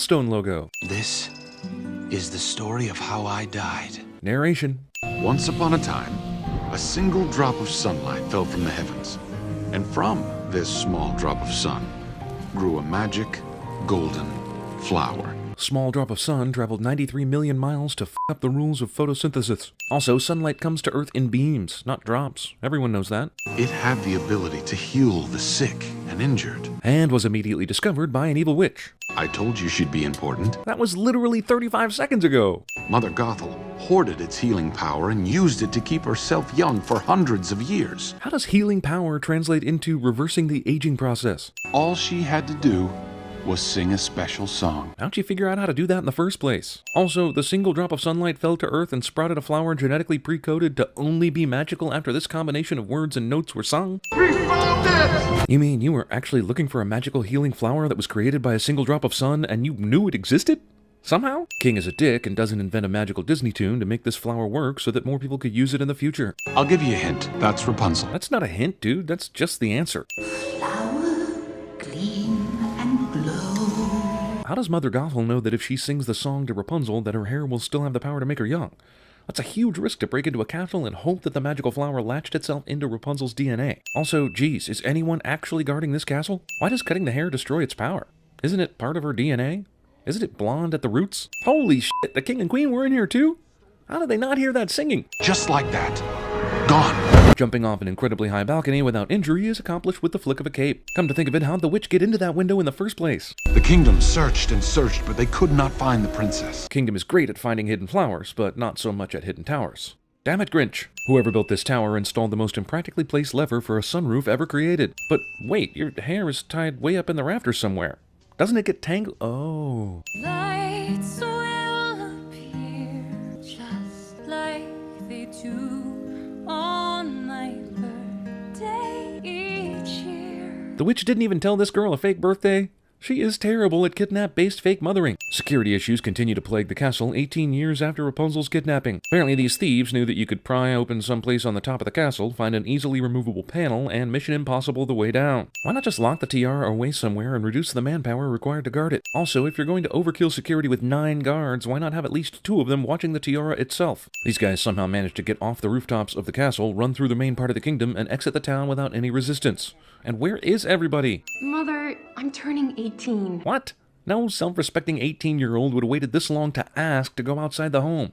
milestone logo. This is the story of how I died. Narration. Once upon a time, a single drop of sunlight fell from the heavens. And from this small drop of sun grew a magic, golden flower. Small drop of sun traveled 93 million miles to f up the rules of photosynthesis. Also, sunlight comes to Earth in beams, not drops. Everyone knows that. It had the ability to heal the sick and injured. And was immediately discovered by an evil witch. I told you she'd be important. That was literally 35 seconds ago. Mother Gothel hoarded its healing power and used it to keep herself young for hundreds of years. How does healing power translate into reversing the aging process? All she had to do was sing a special song. How'd you figure out how to do that in the first place? Also, the single drop of sunlight fell to Earth and sprouted a flower genetically pre-coded to only be magical after this combination of words and notes were sung? We found it! You mean you were actually looking for a magical healing flower that was created by a single drop of sun and you knew it existed? Somehow? King is a dick and doesn't invent a magical Disney tune to make this flower work so that more people could use it in the future. I'll give you a hint. That's Rapunzel. That's not a hint, dude. That's just the answer. Flower, gleam and glow. How does Mother Gothel know that if she sings the song to Rapunzel that her hair will still have the power to make her young? That's a huge risk to break into a castle and hope that the magical flower latched itself into Rapunzel's DNA. Also, geez, is anyone actually guarding this castle? Why does cutting the hair destroy its power? Isn't it part of her DNA? Isn't it blonde at the roots? Holy shit, the king and queen were in here too? How did they not hear that singing? Just like that. Gone. Jumping off an incredibly high balcony without injury is accomplished with the flick of a cape. Come to think of it, how'd the witch get into that window in the first place? The kingdom searched and searched, but they could not find the princess. Kingdom is great at finding hidden flowers, but not so much at hidden towers. Damn it, Grinch. Whoever built this tower installed the most impractically placed lever for a sunroof ever created. But wait, your hair is tied way up in the rafters somewhere. Doesn't it get tangled? Oh. Lights will appear just like they do on my birthday each year. The witch didn't even tell this girl a fake birthday. She is terrible at kidnap-based fake mothering. Security issues continue to plague the castle 18 years after Rapunzel's kidnapping. Apparently these thieves knew that you could pry open someplace on the top of the castle, find an easily removable panel, and Mission Impossible the way down. Why not just lock the tiara away somewhere and reduce the manpower required to guard it? Also, if you're going to overkill security with 9 guards, why not have at least 2 of them watching the tiara itself? These guys somehow managed to get off the rooftops of the castle, run through the main part of the kingdom, and exit the town without any resistance. And where is everybody? Mother, I'm turning 18. What? No self-respecting 18-year-old would have waited this long to ask to go outside the home,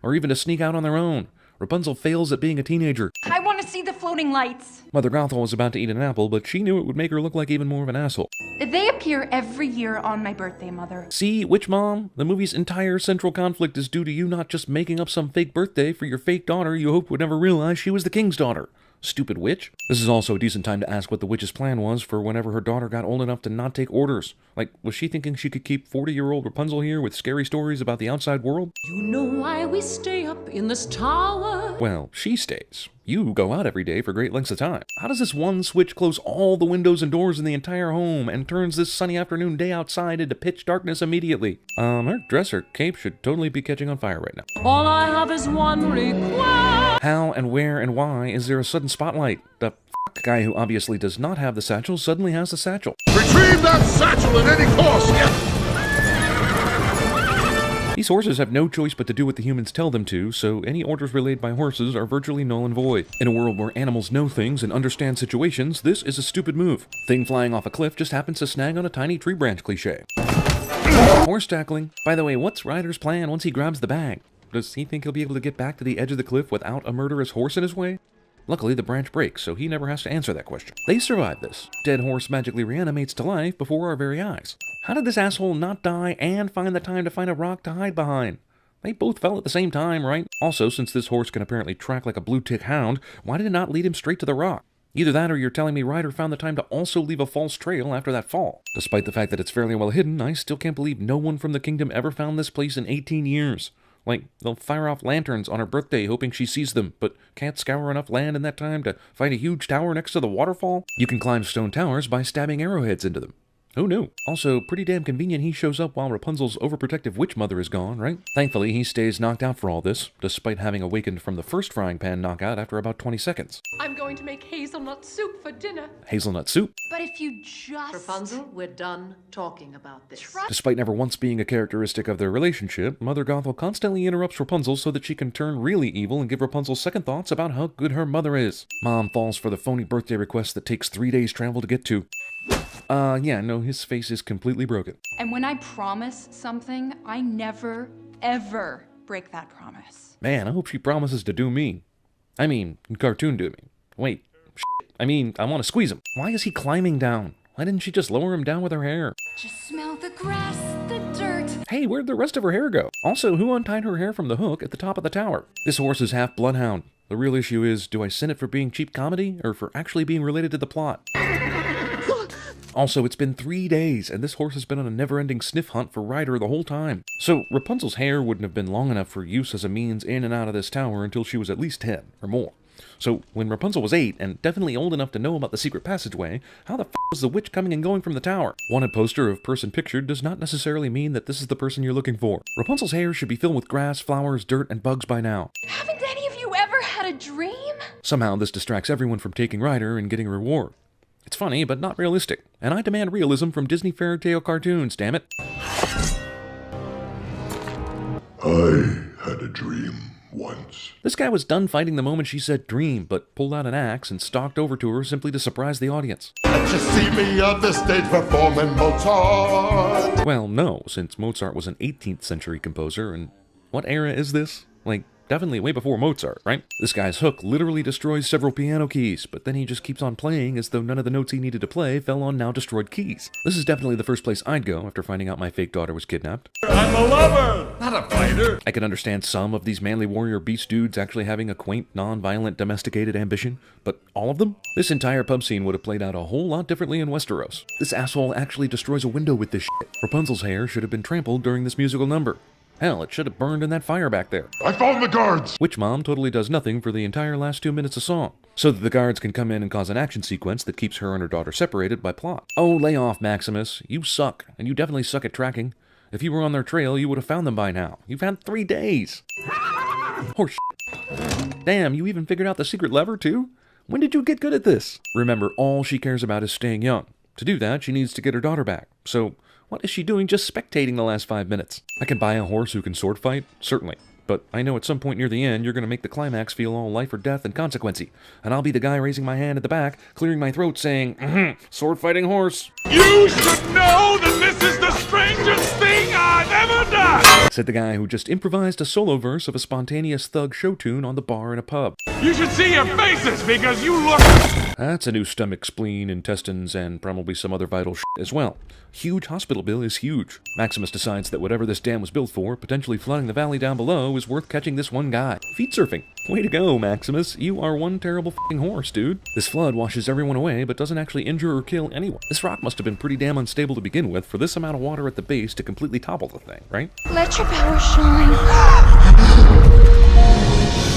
or even to sneak out on their own. Rapunzel fails at being a teenager. I want to see the floating lights. Mother Gothel was about to eat an apple, but she knew it would make her look like even more of an asshole. They appear every year on my birthday, Mother. See, Witch Mom? The movie's entire central conflict is due to you not just making up some fake birthday for your fake daughter you hoped would never realize she was the king's daughter. Stupid witch. This is also a decent time to ask what the witch's plan was for whenever her daughter got old enough to not take orders. Like, was she thinking she could keep 40-year-old Rapunzel here with scary stories about the outside world? You know why we stay up in this tower? Well, she stays. You go out every day for great lengths of time. How does this one switch close all the windows and doors in the entire home and turns this sunny afternoon day outside into pitch darkness immediately? Her dress or cape should totally be catching on fire right now. All I have is one request. How and where and why is there a sudden spotlight? The guy who obviously does not have the satchel suddenly has the satchel. Retrieve that satchel at any cost! These horses have no choice but to do what the humans tell them to, so any orders relayed by horses are virtually null and void. In a world where animals know things and understand situations, this is a stupid move. Thing flying off a cliff just happens to snag on a tiny tree branch cliché. Horse tackling. By the way, what's Ryder's plan once he grabs the bag? Does he think he'll be able to get back to the edge of the cliff without a murderous horse in his way? Luckily, the branch breaks, so he never has to answer that question. They survive this. Dead horse magically reanimates to life before our very eyes. How did this asshole not die and find the time to find a rock to hide behind? They both fell at the same time, right? Also, since this horse can apparently track like a blue-tick hound, why did it not lead him straight to the rock? Either that or you're telling me Ryder found the time to also leave a false trail after that fall. Despite the fact that it's fairly well hidden, I still can't believe no one from the kingdom ever found this place in 18 years. Like, they'll fire off lanterns on her birthday hoping she sees them, but can't scour enough land in that time to find a huge tower next to the waterfall? You can climb stone towers by stabbing arrowheads into them. Oh no. Also, pretty damn convenient he shows up while Rapunzel's overprotective witch mother is gone, right? Thankfully, he stays knocked out for all this, despite having awakened from the first frying pan knockout after about 20 seconds. I'm going to make hazelnut soup for dinner. Hazelnut soup. But if you just... Rapunzel, we're done talking about this. Despite never once being a characteristic of their relationship, Mother Gothel constantly interrupts Rapunzel so that she can turn really evil and give Rapunzel second thoughts about how good her mother is. Mom falls for the phony birthday request that takes 3 days travel to get to. Yeah, no, his face is completely broken. And when I promise something, I never, ever break that promise. Man, I hope she promises to do me. I mean, cartoon do me. Wait, shit. I mean, I want to squeeze him. Why is he climbing down? Why didn't she just lower him down with her hair? Just smell the grass, the dirt. Hey, where'd the rest of her hair go? Also, who untied her hair from the hook at the top of the tower? This horse is half bloodhound. The real issue is, do I send it for being cheap comedy, or for actually being related to the plot? Also, it's been 3 days, and this horse has been on a never-ending sniff hunt for Ryder the whole time. So, Rapunzel's hair wouldn't have been long enough for use as a means in and out of this tower until she was at least 10, or more. So, when Rapunzel was 8, and definitely old enough to know about the secret passageway, how the f*** was the witch coming and going from the tower? Wanted poster of person pictured does not necessarily mean that this is the person you're looking for. Rapunzel's hair should be filled with grass, flowers, dirt, and bugs by now. Haven't any of you ever had a dream? Somehow, this distracts everyone from taking Ryder and getting a reward. It's funny, but not realistic, and I demand realism from Disney fairy tale cartoons, damn it. I had a dream once. This guy was done fighting the moment she said dream, but pulled out an axe and stalked over to her simply to surprise the audience. Let you see me on the stage performing Mozart. Well, no, since Mozart was an 18th century composer, and what era is this? Like, definitely way before Mozart, right? This guy's hook literally destroys several piano keys, but then he just keeps on playing as though none of the notes he needed to play fell on now destroyed keys. This is definitely the first place I'd go after finding out my fake daughter was kidnapped. I'm a lover, not a fighter. I can understand some of these manly warrior beast dudes actually having a quaint, non-violent, domesticated ambition, but all of them? This entire pub scene would have played out a whole lot differently in Westeros. This asshole actually destroys a window with this shit. Rapunzel's hair should have been trampled during this musical number. Hell, it should have burned in that fire back there. I found the guards. Witch Mom totally does nothing for the entire last 2 minutes of song, so that the guards can come in and cause an action sequence that keeps her and her daughter separated by plot. Oh, lay off, Maximus. You suck, and you definitely suck at tracking. If you were on their trail, you would have found them by now. You've had 3 days. Horse shit. Damn, you even figured out the secret lever, too? When did you get good at this? Remember, all she cares about is staying young. To do that, she needs to get her daughter back. So, what is she doing just spectating the last 5 minutes? I can buy a horse who can sword fight? Certainly. But I know at some point near the end, you're going to make the climax feel all life or death and consequency. And I'll be the guy raising my hand at the back, clearing my throat, saying, sword fighting horse. You should know that this is the strangest thing I've ever done. Said the guy who just improvised a solo verse of a spontaneous thug show tune on the bar in a pub. You should see your faces because you look... That's a new stomach, spleen, intestines, and probably some other vital shit as well. Huge hospital bill is huge. Maximus decides that whatever this dam was built for, potentially flooding the valley down below, is worth catching this one guy. Feet surfing. Way to go, Maximus. You are one terrible f***ing horse, dude. This flood washes everyone away, but doesn't actually injure or kill anyone. This rock must have been pretty damn unstable to begin with for this amount of water at the base to completely topple the thing, right? Let your power shine.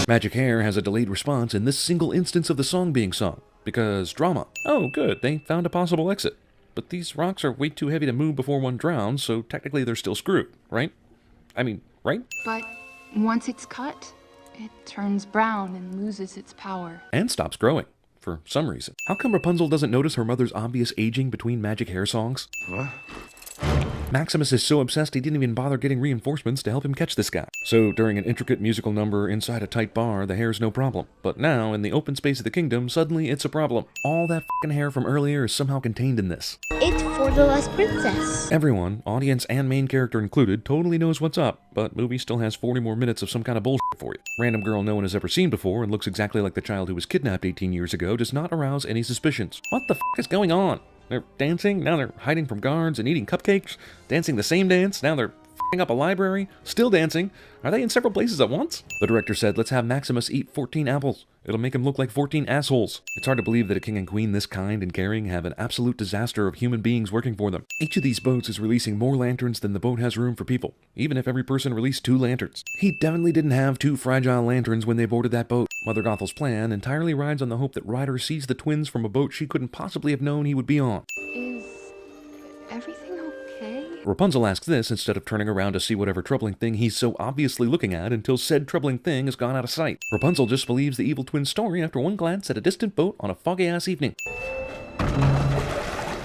Magic Hair has a delayed response in this single instance of the song being sung. Because drama. Oh, good, they found a possible exit. But these rocks are way too heavy to move before one drowns, so technically they're still screwed, right? I mean, right? But once it's cut, it turns brown and loses its power. And stops growing, for some reason. How come Rapunzel doesn't notice her mother's obvious aging between Magic Hair songs? What? Maximus is so obsessed he didn't even bother getting reinforcements to help him catch this guy. So during an intricate musical number inside a tight bar, the hair's no problem. But now, in the open space of the kingdom, suddenly it's a problem. All that f***ing hair from earlier is somehow contained in this. It's for the last princess. Everyone, audience and main character included, totally knows what's up, but movie still has 40 more minutes of some kind of bullshit for you. Random girl no one has ever seen before and looks exactly like the child who was kidnapped 18 years ago does not arouse any suspicions. What the f*** is going on? They're dancing, now they're hiding from guards and eating cupcakes, dancing the same dance, now they're f***ing up a library, still dancing. Are they in several places at once? The director said, let's have Maximus eat 14 apples. It'll make him look like 14 assholes. It's hard to believe that a king and queen this kind and caring have an absolute disaster of human beings working for them. Each of these boats is releasing more lanterns than the boat has room for people, even if every person released 2 lanterns. He definitely didn't have 2 fragile lanterns when they boarded that boat. Mother Gothel's plan entirely rides on the hope that Ryder sees the twins from a boat she couldn't possibly have known he would be on. Is Rapunzel asks this instead of turning around to see whatever troubling thing he's so obviously looking at until said troubling thing has gone out of sight. Rapunzel just believes the evil twin's story after one glance at a distant boat on a foggy-ass evening.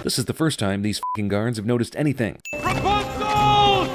This is the first time these f***ing guards have noticed anything. Rapunzel!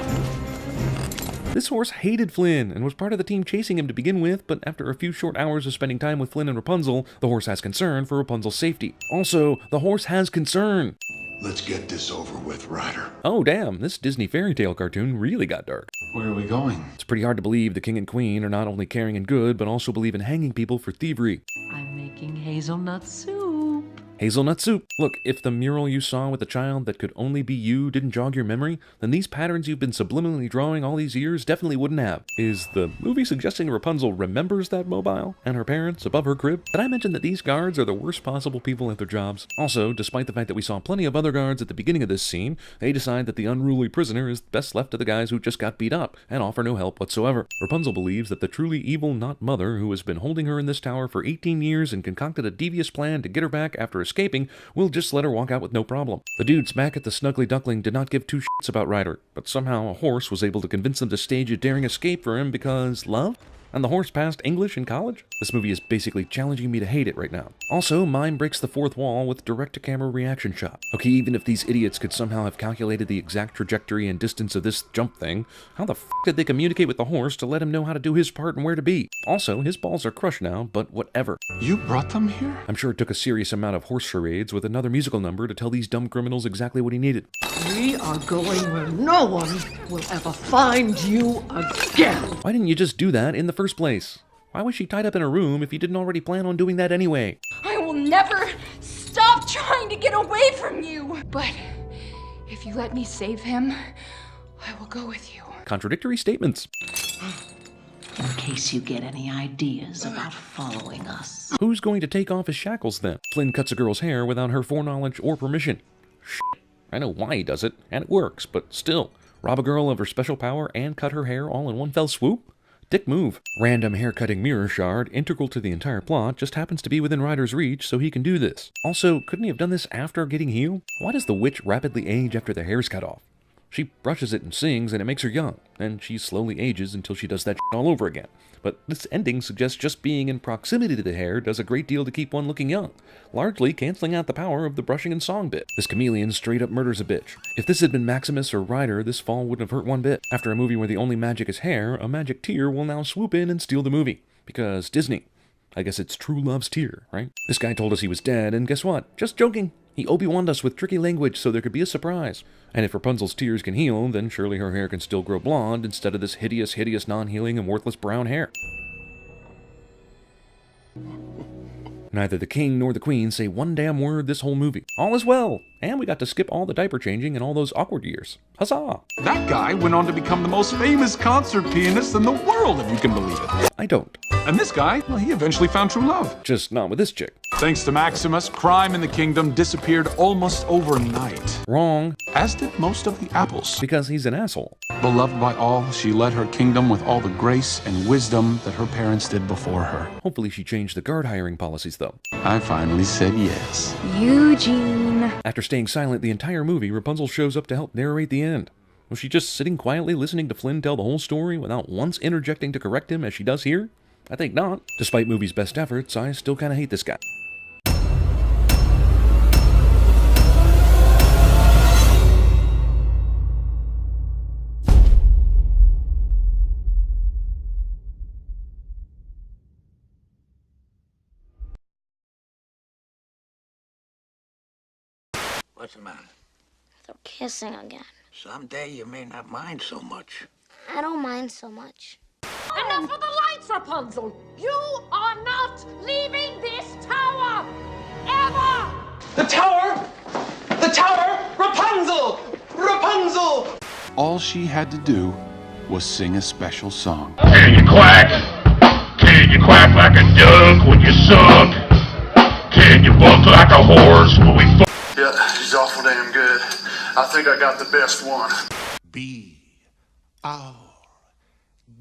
This horse hated Flynn and was part of the team chasing him to begin with, but after a few short hours of spending time with Flynn and Rapunzel, the horse has concern for Rapunzel's safety. Also, the horse has concern. Let's get this over with, Ryder. Oh damn, this Disney fairy tale cartoon really got dark. Where are we going? It's pretty hard to believe the king and queen are not only caring and good, but also believe in hanging people for thievery. I'm making hazelnut soup. Hazelnut soup. Look, if the mural you saw with the child that could only be you didn't jog your memory, then these patterns you've been subliminally drawing all these years definitely wouldn't have. Is the movie suggesting Rapunzel remembers that mobile and her parents above her crib? Did I mention that these guards are the worst possible people at their jobs? Also, despite the fact that we saw plenty of other guards at the beginning of this scene, they decide that the unruly prisoner is best left to the guys who just got beat up and offer no help whatsoever. Rapunzel believes that the truly evil not mother who has been holding her in this tower for 18 years and concocted a devious plan to get her back after escaping will just let her walk out with no problem. The dudes back at the Snuggly Duckling did not give two shits about Ryder, but somehow a horse was able to convince them to stage a daring escape for him because love? And the horse passed English in college? This movie is basically challenging me to hate it right now. Also, mime breaks the fourth wall with direct-to-camera reaction shot. Okay, even if these idiots could somehow have calculated the exact trajectory and distance of this jump thing, how the f*** did they communicate with the horse to let him know how to do his part and where to be? Also, his balls are crushed now, but whatever. You brought them here? I'm sure it took a serious amount of horse charades with another musical number to tell these dumb criminals exactly what he needed. We are going where no one will ever find you again. Why didn't you just do that in the first place? Why was she tied up in a room if you didn't already plan on doing that anyway? I will never stop trying to get away from you. But if you let me save him, I will go with you. Contradictory statements. In case you get any ideas about following us. Who's going to take off his shackles then? Flynn cuts a girl's hair without her foreknowledge or permission. Shit. I know why he does it, and it works, but still. Rob a girl of her special power and cut her hair all in one fell swoop? Dick move. Random hair-cutting mirror shard, integral to the entire plot, just happens to be within Ryder's reach, so he can do this. Also, couldn't he have done this after getting healed? Why does the witch rapidly age after the hair's cut off? She brushes it and sings, and it makes her young, and she slowly ages until she does that shit all over again. But this ending suggests just being in proximity to the hair does a great deal to keep one looking young, largely canceling out the power of the brushing and song bit. This chameleon straight up murders a bitch. If this had been Maximus or Ryder, this fall wouldn't have hurt one bit. After a movie where the only magic is hair, a magic tear will now swoop in and steal the movie. Because Disney. I guess it's true love's tear, right? This guy told us he was dead, and guess what? Just joking. He Obi-Wan'd us with tricky language so there could be a surprise. And if Rapunzel's tears can heal, then surely her hair can still grow blonde instead of this hideous, non-healing and worthless brown hair. Neither the king nor the queen say one damn word this whole movie. All is well, and we got to skip all the diaper changing and all those awkward years. Huzzah! That guy went on to become the most famous concert pianist in the world, if you can believe it. I don't. And this guy, well, he eventually found true love. Just not with this chick. Thanks to Maximus, crime in the kingdom disappeared almost overnight. Wrong. As did most of the apples. Because he's an asshole. Beloved by all, she led her kingdom with all the grace and wisdom that her parents did before her. Hopefully she changed the guard hiring policies, though. I finally said yes. Eugene. After staying silent the entire movie, Rapunzel shows up to help narrate the end. Was she just sitting quietly listening to Flynn tell the whole story without once interjecting to correct him as she does here? I think not. Despite movie's best efforts, I still kinda hate this guy. What's the matter? They're kissing again. Someday you may not mind so much. I don't mind so much. Enough of the lights, Rapunzel! You are not leaving this tower! Ever! The tower! The tower! Rapunzel! Rapunzel! All she had to do was sing a special song. Can you quack? Can you quack like a duck when you suck? Can you buck like a horse when we fuck? Yeah, he's awful damn good. I think I got the best one. Be our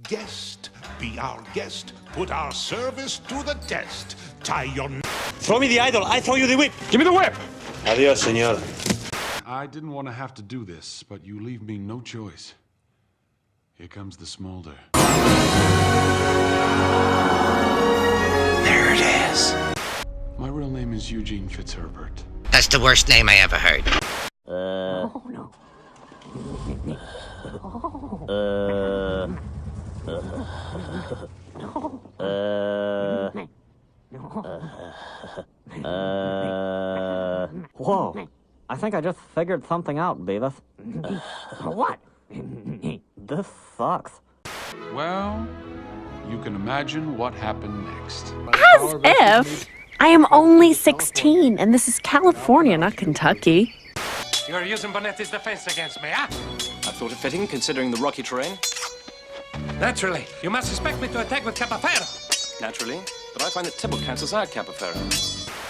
guest. Be our guest. Put our service to the test. Tie your... Throw me the idol. I throw you the whip. Give me the whip! Adios, senor. I didn't want to have to do this, but you leave me no choice. Here comes the smolder. There it is. My real name is Eugene Fitzherbert. That's the worst name I ever heard. Oh, no. Whoa. I think I just figured something out, Beavis. What? This sucks. Well, you can imagine what happened next. As if I am only 16 and this is California, not Kentucky. You're using Bonetti's defense against me, huh? I thought it fitting, considering the rocky terrain. Naturally. You must expect me to attack with Capafero. Naturally, but I find that Tibble cancels out Capofero.